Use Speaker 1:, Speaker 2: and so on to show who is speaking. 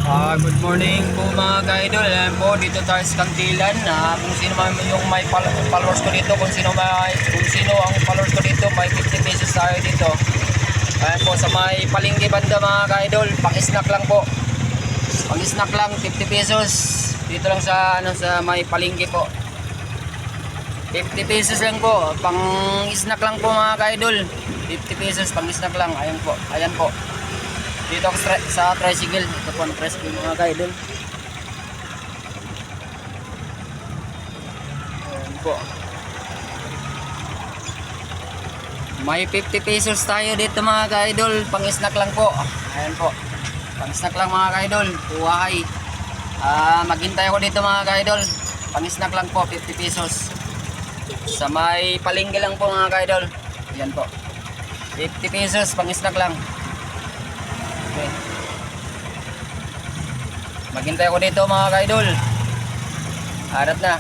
Speaker 1: Good morning po mga ka-idol. Ayan po, dito tayo sa Kantilan. Kung sino man yung may followers ko dito, kung sino ang followers ko dito, may 50 pesos tayo dito. Ayan po, sa may palengke banda mga ka-idol, pang-snack lang po. Pang-snack lang, 50 pesos. Dito lang sa may palengke po. 50 pesos lang po, pang-snack lang po mga ka-idol. 50 pesos, pang-snack lang. Ayan po, ayan po. Dito ako sa tricycle. Ito po ang tricycle mga ka-idol. Ayan po. May 50 pesos tayo dito mga ka-idol. Pang-snack lang po. Ayan po. Pang-snack lang mga ka-idol. Buhay. Maghintay ako dito mga ka-idol. Pang-snack lang po. 50 pesos. Sa may palengke lang po mga ka-idol. Ayan po. 50 pesos. Pang-snack lang. Okay. Maghintay ako dito mga ka-idol. Harap na.